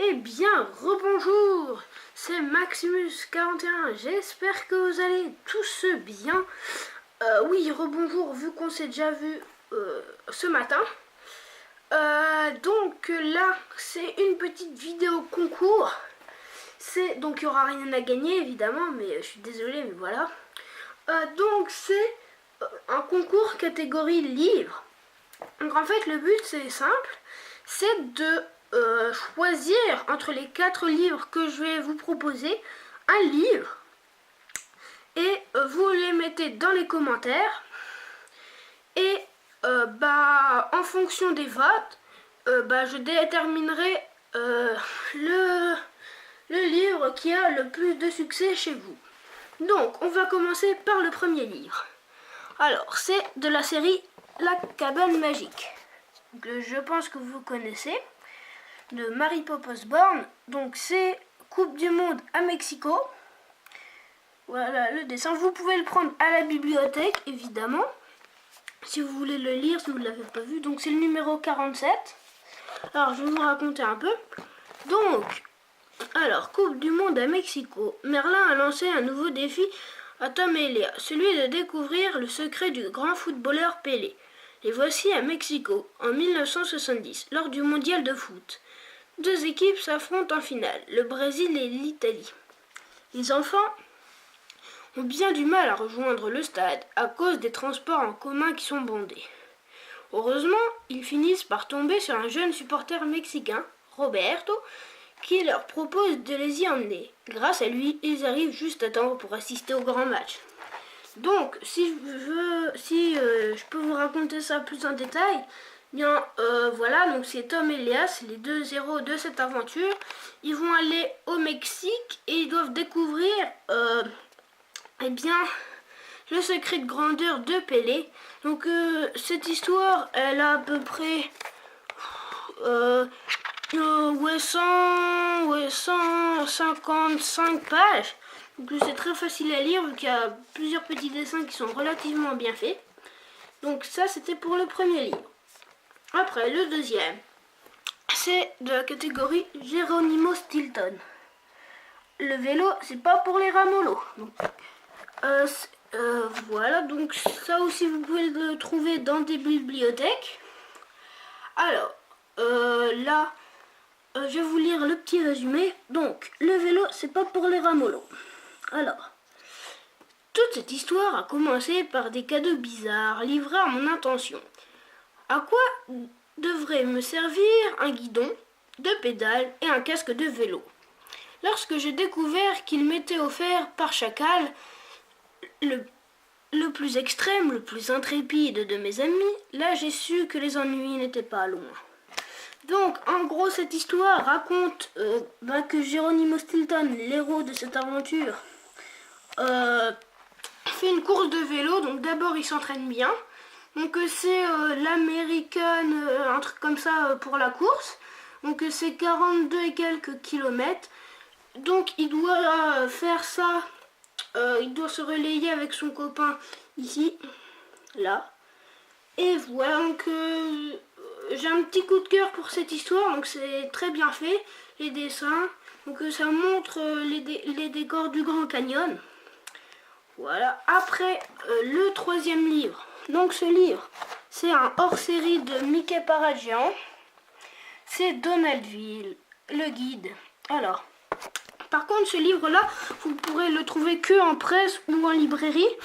Eh bien, rebonjour, c'est Maximus41, j'espère que vous allez tous bien. Oui, rebonjour, vu qu'on s'est déjà vu ce matin. Donc là, c'est une petite vidéo concours. Donc il n'y aura rien à gagner évidemment, mais je suis désolée, mais voilà. Donc c'est un concours catégorie livre. Donc en fait, le but c'est simple, c'est de choisir entre les 4 livres que je vais vous proposer un livre et vous les mettez dans les commentaires et en fonction des votes je déterminerai le livre qui a le plus de succès chez vous. Donc on va commencer par le premier livre. Alors c'est de la série La Cabane Magique, que je pense que vous connaissez, de Mary Poppins Osborne. Donc c'est Coupe du Monde à Mexico. Voilà le dessin. Vous pouvez le prendre à la bibliothèque évidemment si vous voulez le lire, si vous ne l'avez pas vu. Donc c'est le numéro 47. Alors je vais vous raconter un peu. Donc Coupe du Monde à Mexico. Merlin a lancé un nouveau défi à Tom et Léa, celui de découvrir le secret du grand footballeur Pelé. Les voici à Mexico en 1970 lors du mondial de foot. Deux équipes s'affrontent en finale, le Brésil et l'Italie. Les enfants ont bien du mal à rejoindre le stade à cause des transports en commun qui sont bondés. Heureusement, ils finissent par tomber sur un jeune supporter mexicain, Roberto, qui leur propose de les y emmener. Grâce à lui, ils arrivent juste à temps pour assister au grand match. Donc, si je peux vous raconter ça plus en détail, bien voilà, donc c'est Tom et Léa, c'est les deux héros de cette aventure. Ils vont aller au Mexique et ils doivent découvrir le secret de grandeur de Pelé. Donc cette histoire, elle a à peu près 155 pages. Donc c'est très facile à lire vu qu'il y a plusieurs petits dessins qui sont relativement bien faits. Donc ça c'était pour le premier livre. Après le deuxième, c'est de la catégorie Geronimo Stilton. Le vélo, c'est pas pour les ramollos. Donc, voilà, donc ça aussi vous pouvez le trouver dans des bibliothèques. Alors là je vais vous lire le petit résumé. Donc le vélo, c'est pas pour les ramollos. Alors toute cette histoire a commencé par des cadeaux bizarres livrés à mon intention. À quoi devrait me servir un guidon, deux pédales et un casque de vélo? Lorsque j'ai découvert qu'il m'était offert par Chacal, le plus extrême, le plus intrépide de mes amis, là j'ai su que les ennuis n'étaient pas loin. Donc en gros cette histoire raconte que Geronimo Stilton, l'héros de cette aventure, fait une course de vélo. Donc d'abord il s'entraîne bien. Donc c'est l'American, un truc comme ça pour la course. Donc c'est 42 et quelques kilomètres. Donc il doit faire ça, il doit se relayer avec son copain ici, là. Et voilà, donc j'ai un petit coup de cœur pour cette histoire, donc c'est très bien fait, les dessins. Donc ça montre les décors du Grand Canyon. Voilà, après le troisième livre. Donc ce livre, c'est un hors-série de Mickey Paragian. C'est Donaldville, le guide. Alors, par contre, ce livre-là, vous pourrez le trouver que en presse ou en librairie.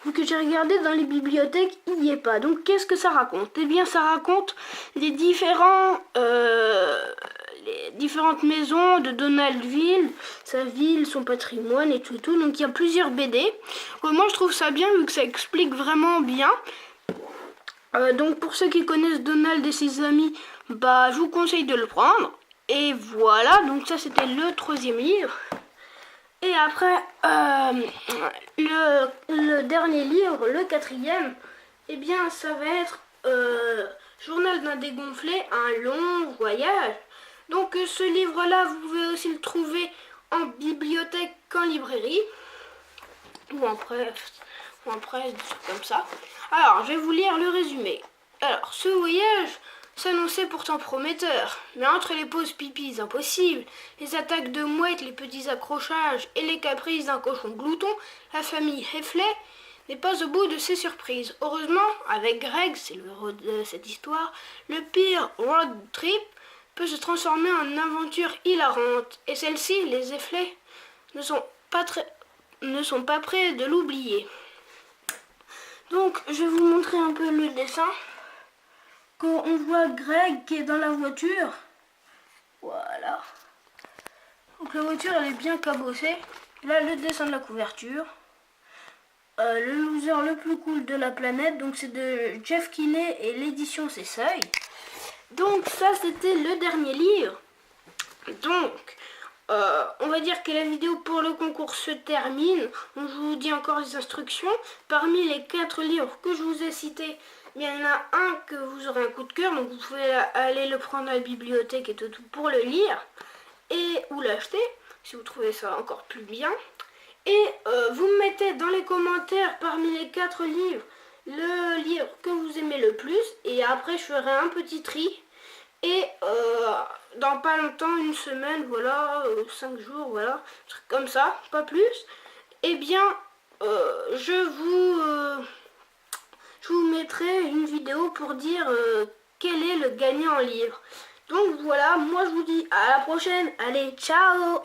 Vu que j'ai regardé dans les bibliothèques, il n'y est pas. Donc, qu'est-ce que ça raconte? Eh bien, ça raconte les différentes maisons de Donaldville, sa ville, son patrimoine et tout. Donc, il y a plusieurs BD. Moi, je trouve ça bien vu que ça explique vraiment bien. Donc, pour ceux qui connaissent Donald et ses amis, je vous conseille de le prendre. Et voilà, donc ça c'était le troisième livre. Et après le dernier livre, le quatrième, eh bien ça va être Journal d'un dégonflé, un long voyage. Donc ce livre là vous pouvez aussi le trouver en bibliothèque qu'en librairie ou en presse, des trucs comme ça. Alors je vais vous lire le résumé. Alors ce voyage s'annonçait pourtant prometteur. Mais entre les pauses pipis impossibles, les attaques de mouettes, les petits accrochages et les caprices d'un cochon glouton, la famille Heffley n'est pas au bout de ses surprises. Heureusement, avec Greg, c'est le héros de cette histoire, le pire road trip peut se transformer en une aventure hilarante. Et celle-ci, les Heffley, ne sont pas prêts de l'oublier. Donc, je vais vous montrer un peu le dessin. Quand on voit Greg qui est dans la voiture, voilà. Donc la voiture, elle est bien cabossée. Là, le dessin de la couverture. Le loser le plus cool de la planète, donc c'est de Jeff Kinney et l'édition c'est Seuil. Donc ça, c'était le dernier livre. Donc, on va dire que la vidéo pour le concours se termine. Donc, je vous dis encore les instructions. Parmi les 4 livres que je vous ai cités, il y en a un que vous aurez un coup de cœur. Donc vous pouvez aller le prendre à la bibliothèque et tout pour le lire. Ou l'acheter, si vous trouvez ça encore plus bien. Et vous me mettez dans les commentaires parmi les 4 livres, le livre que vous aimez le plus. Et après, je ferai un petit tri. Et dans pas longtemps, une semaine, voilà, 5 jours, voilà, un truc comme ça, pas plus. Eh bien, je vous mettrai une vidéo pour dire quel est le gagnant en livre. Donc voilà, moi je vous dis à la prochaine. Allez, ciao!